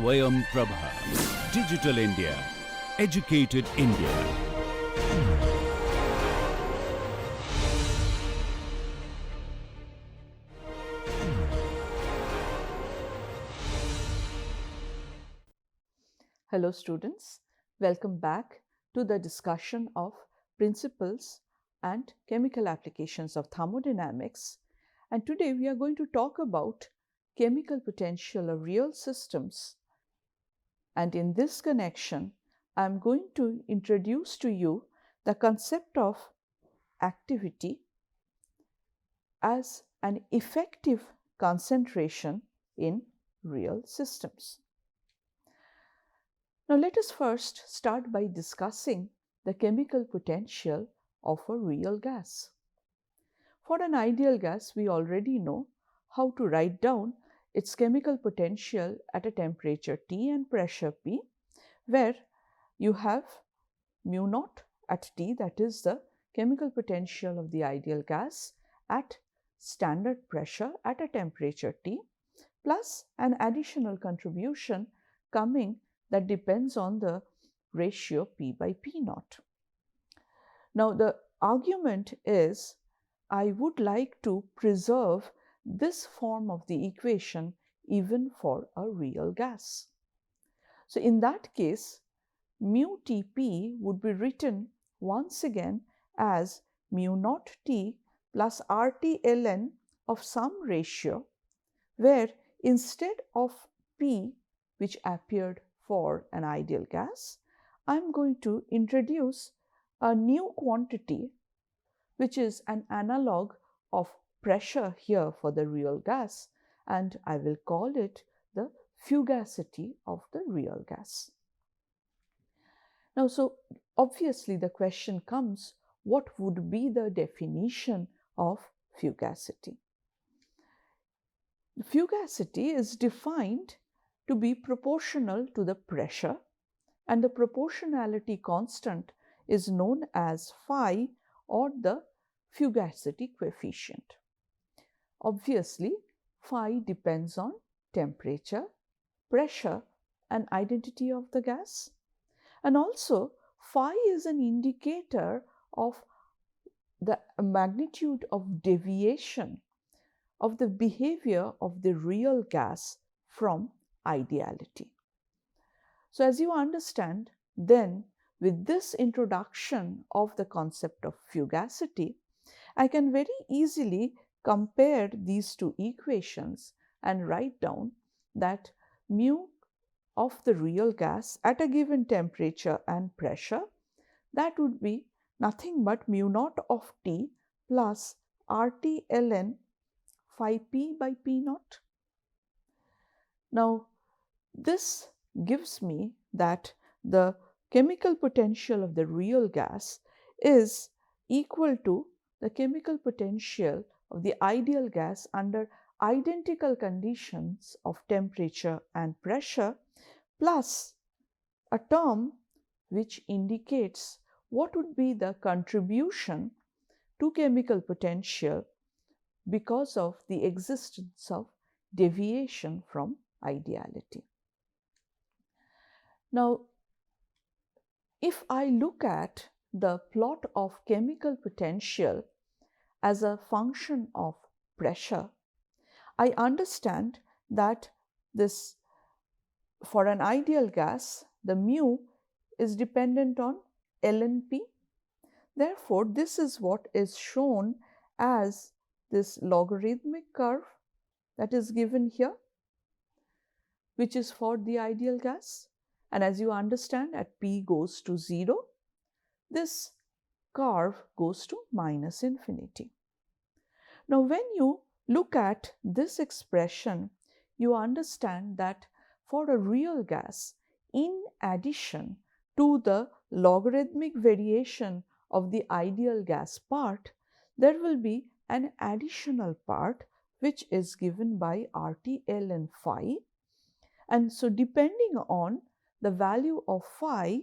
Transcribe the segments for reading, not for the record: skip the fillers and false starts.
Swayam Prabha. Digital India. Educated India. Hello students, welcome back to the discussion of principles and chemical applications of thermodynamics, and today we are going to talk about chemical potential of real systems, and in this connection I am going to introduce to you the concept of activity as an effective concentration in real systems. Now, let us first start by discussing the chemical potential of a real gas. For an ideal gas, we already know how to write down its chemical potential at a temperature T and pressure P, where you have mu naught at T, that is the chemical potential of the ideal gas at standard pressure at a temperature T, plus an additional contribution coming that depends on the ratio P by P naught. Now, the argument is I would like to preserve this form of the equation even for a real gas. So, in that case, mu Tp would be written once again as mu naught T plus RT ln of some ratio, where instead of P, which appeared for an ideal gas, I am going to introduce a new quantity which is an analog of pressure here for the real gas, and I will call it the fugacity of the real gas. Now, so obviously the question comes, what would be the definition of fugacity? The fugacity is defined to be proportional to the pressure, and the proportionality constant is known as phi, or the fugacity coefficient. Obviously, phi depends on temperature, pressure, and identity of the gas, and also phi is an indicator of the magnitude of deviation of the behavior of the real gas from ideality. So, as you understand, then with this introduction of the concept of fugacity, I can very easily compare these two equations and write down that mu of the real gas at a given temperature and pressure, that would be nothing but mu naught of T plus RT ln phi P by P naught. Now, this gives me that the chemical potential of the real gas is equal to the chemical potential of the ideal gas under identical conditions of temperature and pressure, plus a term which indicates what would be the contribution to chemical potential because of the existence of deviation from ideality. Now, if I look at the plot of chemical potential as a function of pressure, I understand that this, for an ideal gas, the mu is dependent on ln P. Therefore, this is what is shown as this logarithmic curve that is given here, which is for the ideal gas. And as you understand, at P goes to 0, this curve goes to minus infinity. Now, when you look at this expression, you understand that for a real gas, in addition to the logarithmic variation of the ideal gas part, there will be an additional part which is given by RT ln phi. And so, depending on the value of phi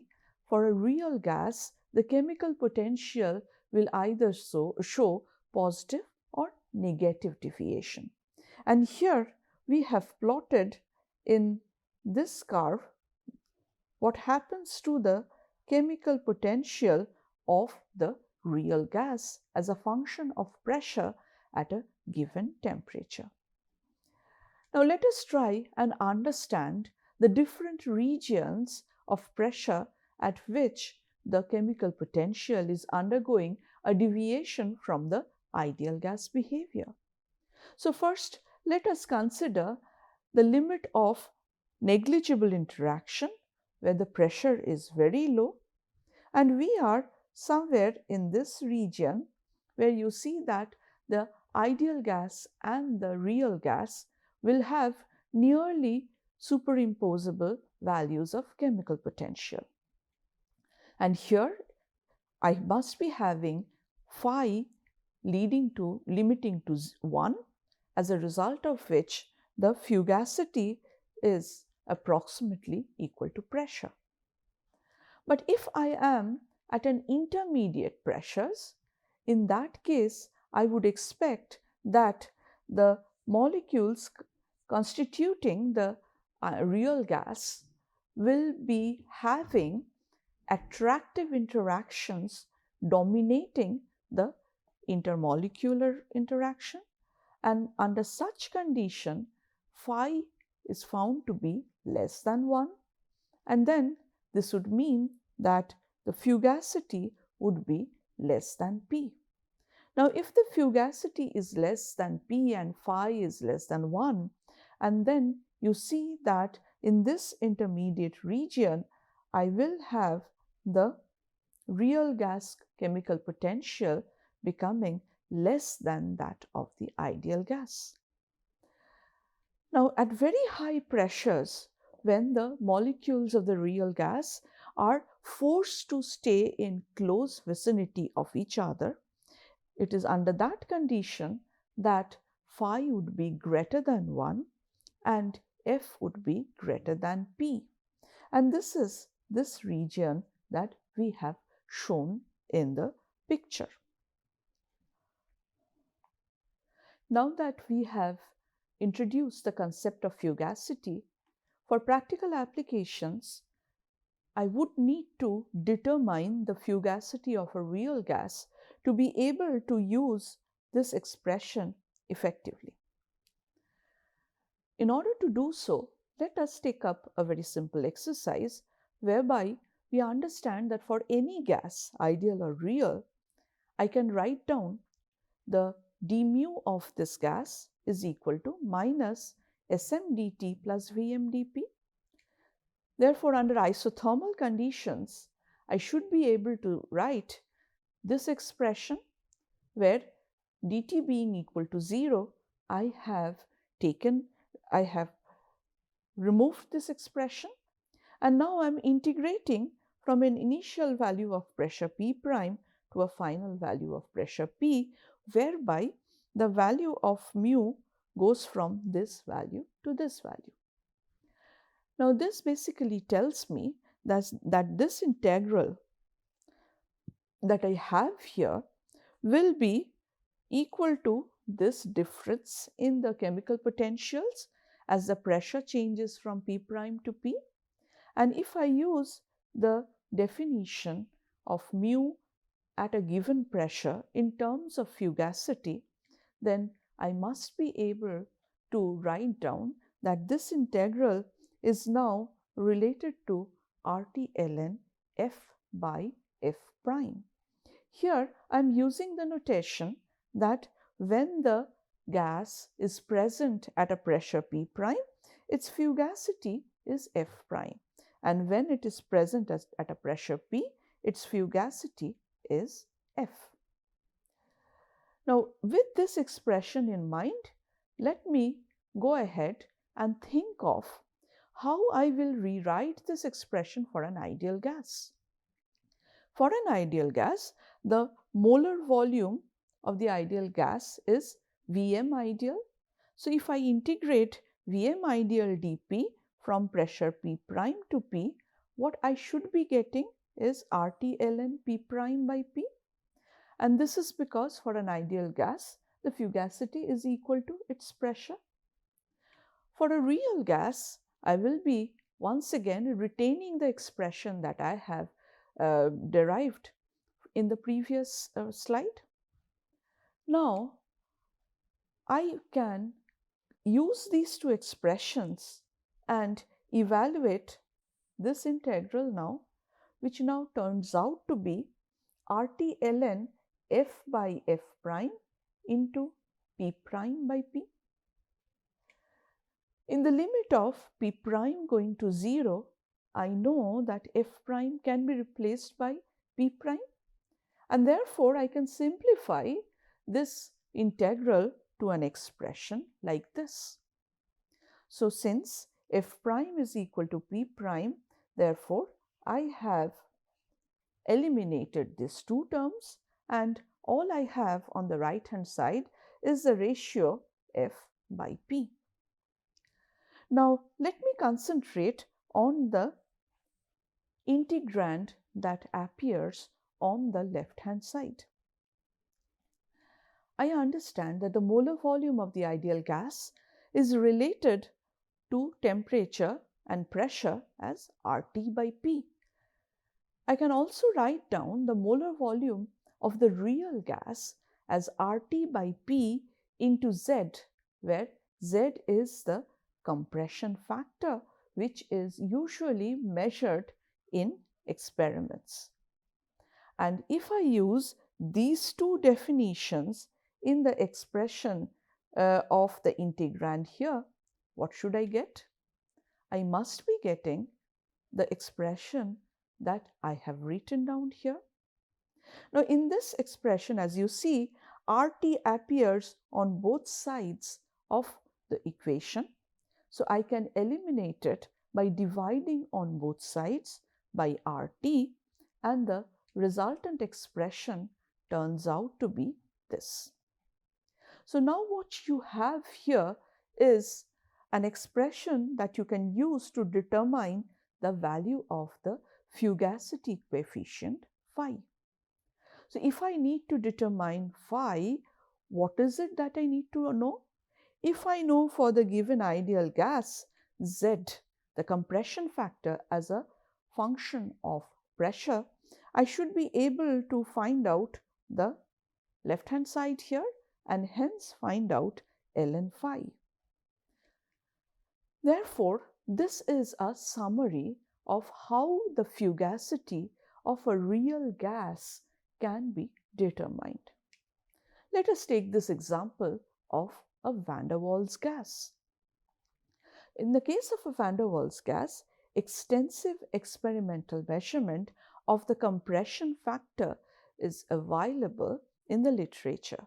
for a real gas, the chemical potential will either show positive or negative deviation. And here we have plotted in this curve what happens to the chemical potential of the real gas as a function of pressure at a given temperature. Now let us try and understand the different regions of pressure at which the chemical potential is undergoing a deviation from the ideal gas behavior. So first, let us consider the limit of negligible interaction where the pressure is very low, and we are somewhere in this region where you see that the ideal gas and the real gas will have nearly superimposable values of chemical potential. And here I must be having phi limiting to 1, as a result of which the fugacity is approximately equal to pressure. But if I am at an intermediate pressures, in that case I would expect that the molecules constituting the real gas will be having attractive interactions dominating the intermolecular interaction, and under such condition phi is found to be less than 1, and then this would mean that the fugacity would be less than p. Now if the fugacity is less than p and phi is less than 1, and then you see that in this intermediate region I will have the real gas chemical potential becoming less than that of the ideal gas. Now at very high pressures, when the molecules of the real gas are forced to stay in close vicinity of each other, it is under that condition that phi would be greater than 1 and F would be greater than P. And this is this region that we have shown in the picture. Now that we have introduced the concept of fugacity, for practical applications, I would need to determine the fugacity of a real gas to be able to use this expression effectively. In order to do so, let us take up a very simple exercise whereby we understand that for any gas, ideal or real, I can write down the d mu of this gas is equal to minus Sm dt plus Vm dp. Therefore, under isothermal conditions, I should be able to write this expression where dt being equal to 0, I have removed this expression, and now I am integrating from an initial value of pressure P prime to a final value of pressure P, whereby the value of mu goes from this value to this value. Now this basically tells me that this integral that I have here will be equal to this difference in the chemical potentials as the pressure changes from P prime to P. And if I use the definition of mu at a given pressure in terms of fugacity, then I must be able to write down that this integral is now related to RT ln F by F prime. Here I am using the notation that when the gas is present at a pressure P prime, its fugacity is F prime, and when it is present at a pressure P, its fugacity is F. Now with this expression in mind, let me go ahead and think of how I will rewrite this expression for an ideal gas. For an ideal gas, the molar volume of the ideal gas is Vm ideal. So if I integrate Vm ideal dP from pressure P prime to P, what I should be getting is RT ln P prime by P. And this is because for an ideal gas, the fugacity is equal to its pressure. For a real gas, I will be once again retaining the expression that I have derived in the previous slide. Now, I can use these two expressions and evaluate this integral now, which now turns out to be RT ln f by f prime into p prime by p. In the limit of p prime going to 0, I know that f prime can be replaced by p prime, and therefore I can simplify this integral to an expression like this. So since f prime is equal to p prime, therefore I have eliminated these two terms, and all I have on the right hand side is the ratio f by p. Now let me concentrate on the integrand that appears on the left hand side. I understand that the molar volume of the ideal gas is related to temperature and pressure as RT by P. I can also write down the molar volume of the real gas as RT by P into Z, where Z is the compression factor, which is usually measured in experiments. And if I use these two definitions in the expression of the integrand here, what should I get? I must be getting the expression that I have written down here. Now in this expression, as you see, RT appears on both sides of the equation. So I can eliminate it by dividing on both sides by RT, and the resultant expression turns out to be this. So now what you have here is an expression that you can use to determine the value of the fugacity coefficient phi. So if I need to determine phi, what is it that I need to know? If I know for the given ideal gas Z, the compression factor as a function of pressure, I should be able to find out the left hand side here and hence find out ln phi. Therefore, this is a summary of how the fugacity of a real gas can be determined. Let us take this example of a van der Waals gas. In the case of a van der Waals gas, extensive experimental measurement of the compression factor is available in the literature.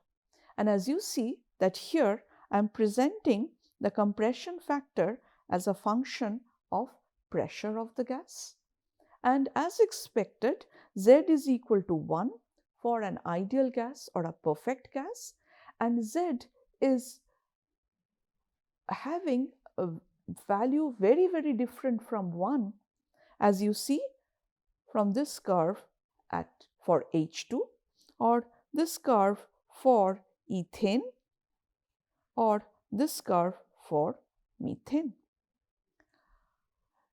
And as you see that here I am presenting the compression factor as a function of pressure of the gas. And as expected, Z is equal to 1 for an ideal gas or a perfect gas, and Z is having a value very, very different from 1, as you see from this curve for H2, or this curve for ethane, or this curve for methane.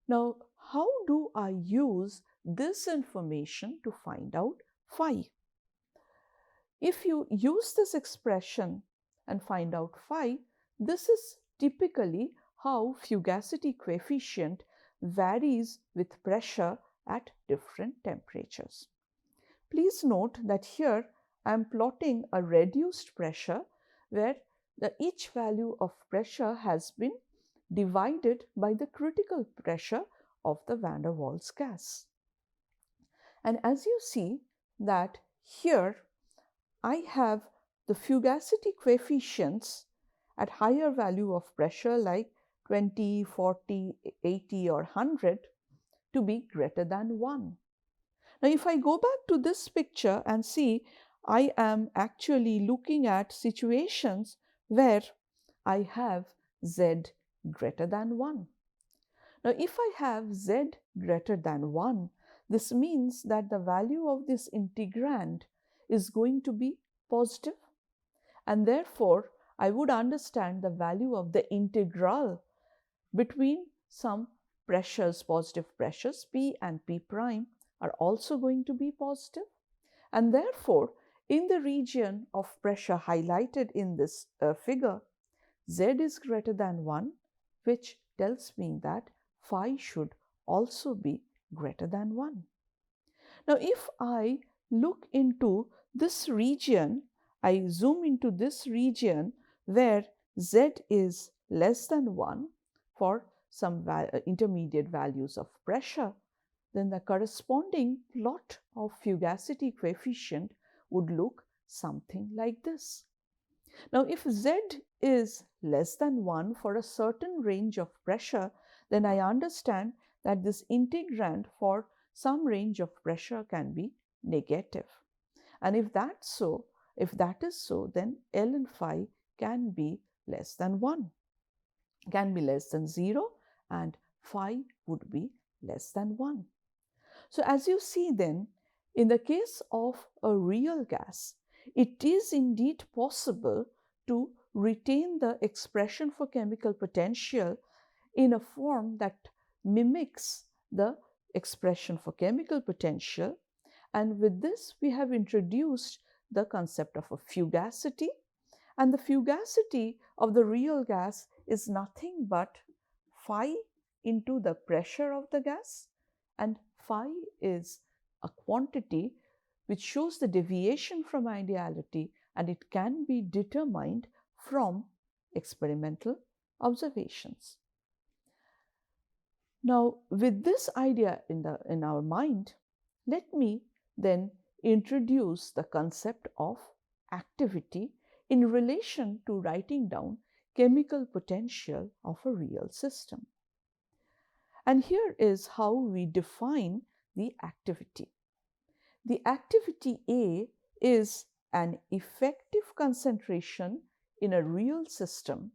Now, how do I use this information to find out phi? If you use this expression and find out phi, this is typically how fugacity coefficient varies with pressure at different temperatures. Please note that here I am plotting a reduced pressure where each value of pressure has been divided by the critical pressure of the van der Waals gas. And as you see that here I have the fugacity coefficients at higher value of pressure like 20, 40, 80 or 100 to be greater than 1. Now if I go back to this picture and see, I am actually looking at situations where I have Z greater than 1. Now if I have Z greater than 1, this means that the value of this integrand is going to be positive, and therefore I would understand the value of the integral between some pressures, positive pressures, P and P prime are also going to be positive. And therefore, in the region of pressure highlighted in this figure, Z is greater than 1, which tells me that phi should also be greater than 1. Now, if I look into this region, I zoom into this region where Z is less than 1 for some intermediate values of pressure, then the corresponding plot of fugacity coefficient would look something like this. Now, if Z is less than 1 for a certain range of pressure, then I understand that this integrand for some range of pressure can be negative. And if that is so, then L and phi can be less than 1, can be less than 0, and phi would be less than 1. So as you see then, in the case of a real gas, it is indeed possible to retain the expression for chemical potential in a form that mimics the expression for chemical potential. And with this, we have introduced the concept of a fugacity. And the fugacity of the real gas is nothing but phi into the pressure of the gas, and phi is a quantity which shows the deviation from ideality, and it can be determined from experimental observations. Now, with this idea in our mind, let me then introduce the concept of activity in relation to writing down chemical potential of a real system. And here is how we define the activity. The activity A is an effective concentration in a real system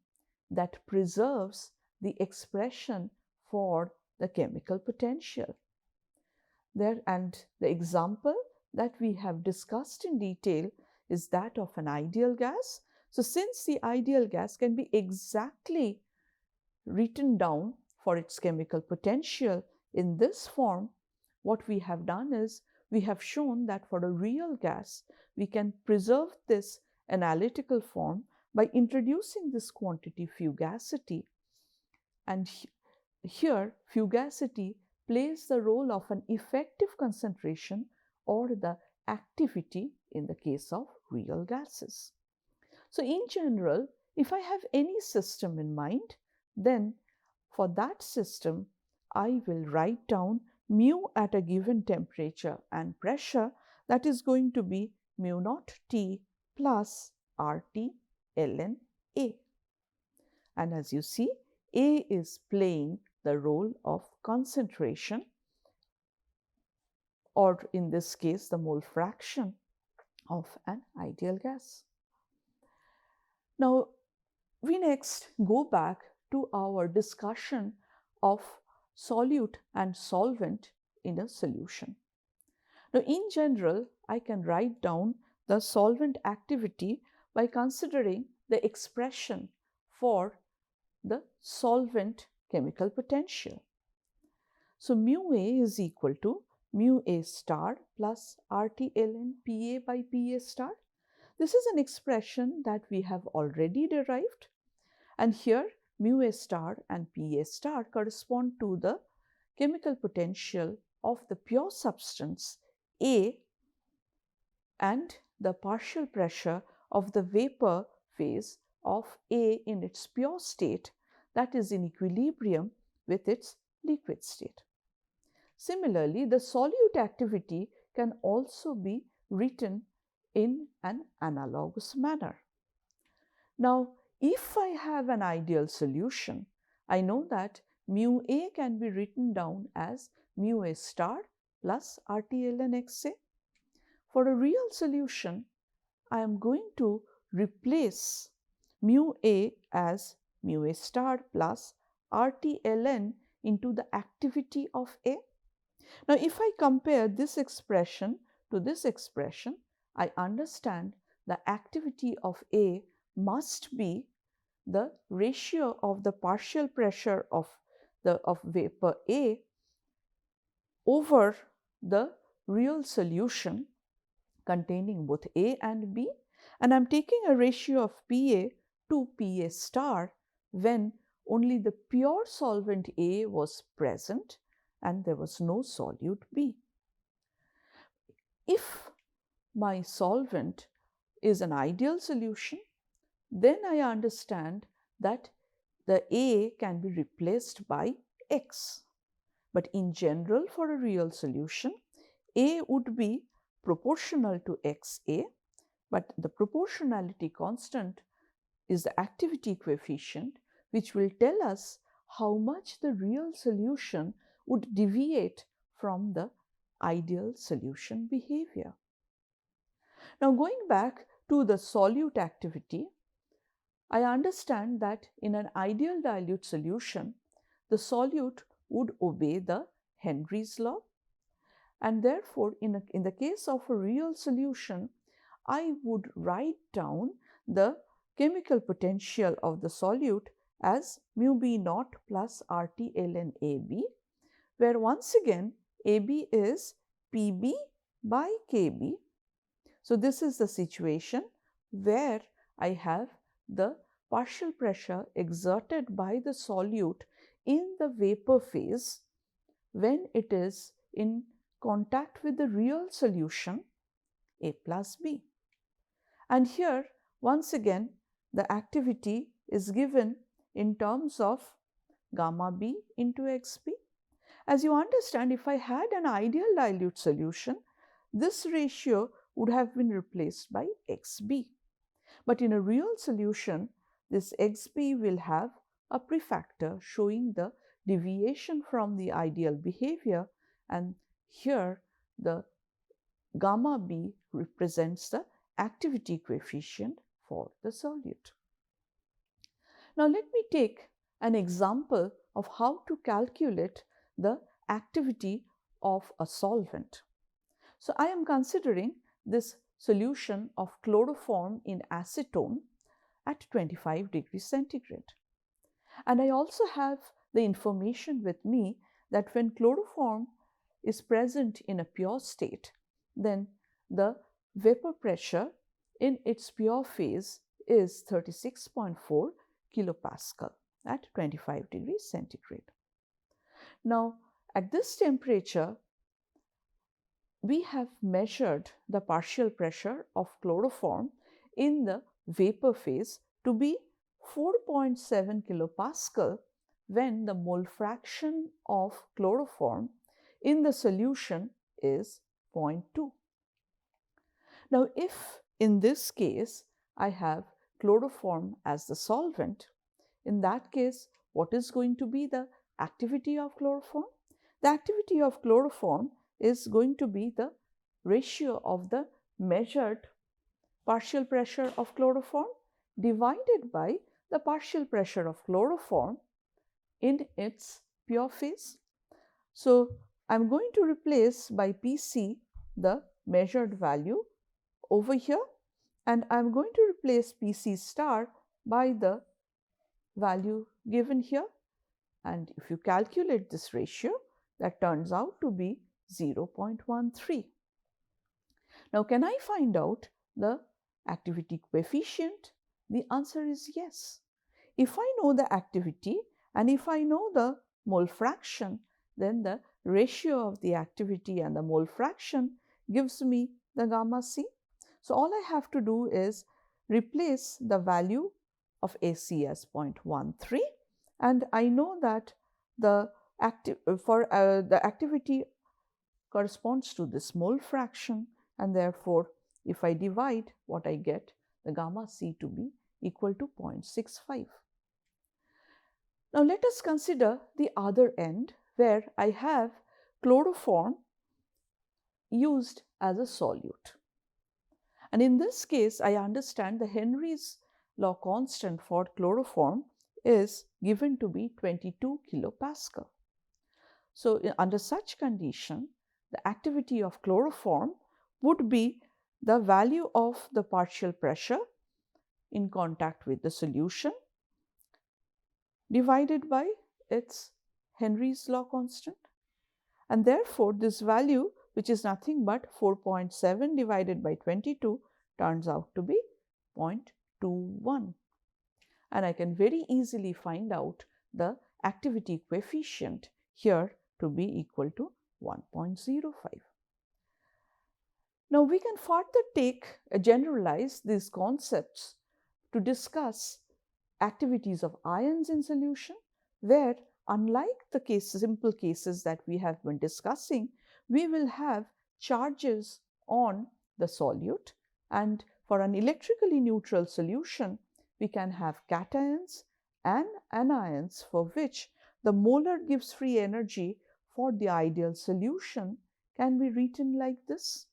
that preserves the expression for the chemical potential. And the example that we have discussed in detail is that of an ideal gas. So since the ideal gas can be exactly written down for its chemical potential in this form, what we have done is we have shown that for a real gas, we can preserve this analytical form by introducing this quantity fugacity. And here, fugacity plays the role of an effective concentration or the activity in the case of real gases. So in general, if I have any system in mind, then for that system, I will write down mu at a given temperature and pressure, that is going to be mu naught T plus RT ln A. And as you see, A is playing the role of concentration, or in this case, the mole fraction of an ideal gas. Now, we next go back to our discussion of solute and solvent in a solution. Now, in general, I can write down the solvent activity by considering the expression for the solvent chemical potential. So, mu A is equal to mu A star plus RT ln PA by PA star. This is an expression that we have already derived, and here mu A star and PA star correspond to the chemical potential of the pure substance A and the partial pressure of the vapor phase of A in its pure state, that is in equilibrium with its liquid state. Similarly, the solute activity can also be written in an analogous manner. Now, if I have an ideal solution, I know that mu A can be written down as mu A star plus RT ln XA. For a real solution, I am going to replace mu A as mu A star plus RT ln into the activity of A. Now, if I compare this expression to this expression, I understand the activity of A must be the ratio of the partial pressure of of vapor A over the real solution containing both A and B, and I'm taking a ratio of PA to PA star when only the pure solvent A was present and there was no solute B. If my solvent is an ideal solution, then I understand that the A can be replaced by X. But in general, for a real solution, A would be proportional to XA, but the proportionality constant is the activity coefficient, which will tell us how much the real solution would deviate from the ideal solution behavior. Now, going back to the solute activity, I understand that in an ideal dilute solution, the solute would obey the Henry's law, and therefore in the case of a real solution, I would write down the chemical potential of the solute as mu B naught plus RT ln AB, where once again AB is PB by KB. So this is the situation where I have the partial pressure exerted by the solute in the vapor phase when it is in contact with the real solution A plus B. And here once again the activity is given in terms of gamma B into XB. As you understand, if I had an ideal dilute solution, this ratio would have been replaced by XB. But in a real solution, this XB will have a prefactor showing the deviation from the ideal behavior, and here the gamma B represents the activity coefficient for the solute. Now let me take an example of how to calculate the activity of a solvent. So I am considering this solution of chloroform in acetone at 25 degrees centigrade. And I also have the information with me that when chloroform is present in a pure state, then the vapor pressure in its pure phase is 36.4 kilopascal at 25 degrees centigrade. Now, at this temperature, we have measured the partial pressure of chloroform in the vapor phase to be 4.7 kilopascal when the mole fraction of chloroform in the solution is 0.2. Now, if in this case I have chloroform as the solvent, in that case, what is going to be the activity of chloroform? The activity of chloroform is going to be the ratio of the measured partial pressure of chloroform divided by the partial pressure of chloroform in its pure phase. So I'm going to replace by Pc the measured value over here, and I'm going to replace Pc star by the value given here, and if you calculate this ratio, that turns out to be 0.13. Now, can I find out the activity coefficient? The answer is yes. If I know the activity and if I know the mole fraction, then the ratio of the activity and the mole fraction gives me the gamma C. So all I have to do is replace the value of AC as 0.13, and I know that the activity corresponds to this mole fraction, and therefore if I divide, what I get the gamma C to be equal to 0.65. Now let us consider the other end where I have chloroform used as a solute. And in this case, I understand the Henry's law constant for chloroform is given to be 22 kilopascal. So under such condition, the activity of chloroform would be the value of the partial pressure in contact with the solution divided by its Henry's law constant. And therefore, this value, which is nothing but 4.7 divided by 22, turns out to be 0.21. And I can very easily find out the activity coefficient here to be equal to 1.05. Now, we can further generalize these concepts to discuss activities of ions in solution, where unlike the simple cases that we have been discussing, we will have charges on the solute, and for an electrically neutral solution, we can have cations and anions, for which the molar Gibbs free energy for the ideal solution can be written like this.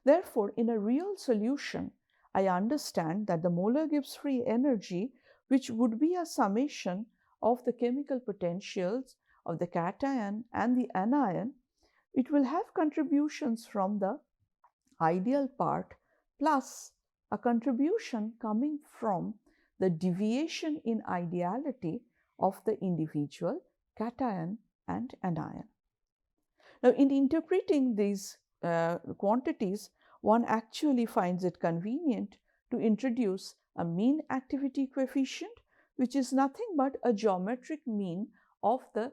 Therefore, in a real solution, I understand that the molar Gibbs free energy, which would be a summation of the chemical potentials of the cation and the anion, it will have contributions from the ideal part plus a contribution coming from the deviation in ideality of the individual cation and anion. Now, in interpreting these quantities, one actually finds it convenient to introduce a mean activity coefficient, which is nothing but a geometric mean of the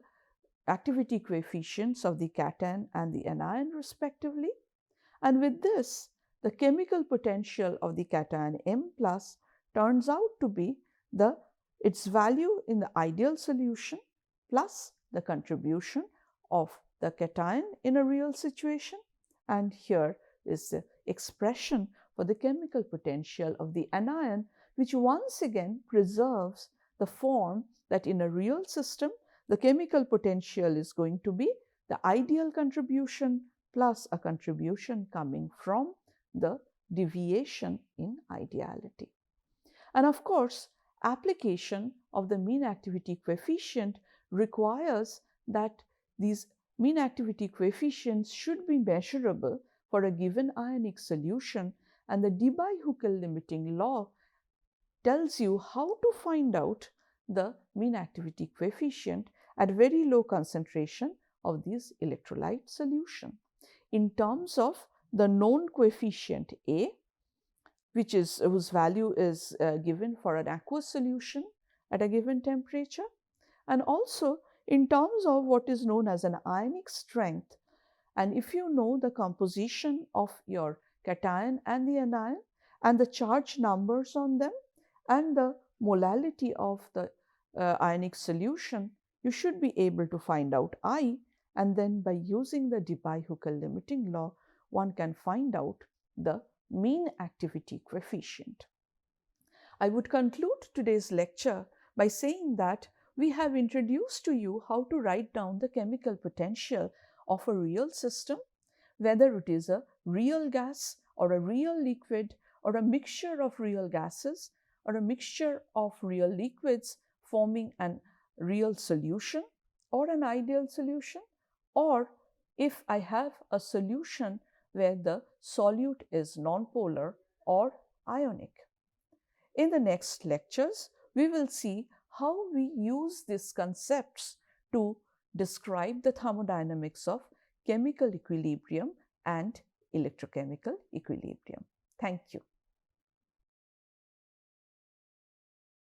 activity coefficients of the cation and the anion respectively. And with this, the chemical potential of the cation M plus turns out to be its value in the ideal solution plus the contribution of the cation in a real situation. And here is the expression for the chemical potential of the anion, which once again preserves the form that in a real system, the chemical potential is going to be the ideal contribution plus a contribution coming from the deviation in ideality. And of course, application of the mean activity coefficient requires that these mean activity coefficients should be measurable for a given ionic solution, and the Debye-Huckel limiting law tells you how to find out the mean activity coefficient at very low concentration of this electrolyte solution in terms of the known coefficient A, whose value is given for an aqueous solution at a given temperature, and also in terms of what is known as an ionic strength. And if you know the composition of your cation and the anion and the charge numbers on them and the molality of the ionic solution, you should be able to find out I, and then by using the Debye-Huckel limiting law, one can find out the mean activity coefficient. I would conclude today's lecture by saying that we have introduced to you how to write down the chemical potential of a real system, whether it is a real gas or a real liquid or a mixture of real gases or a mixture of real liquids forming a real solution or an ideal solution, or if I have a solution where the solute is nonpolar or ionic. In the next lectures, we will see how we use these concepts to describe the thermodynamics of chemical equilibrium and electrochemical equilibrium. Thank you.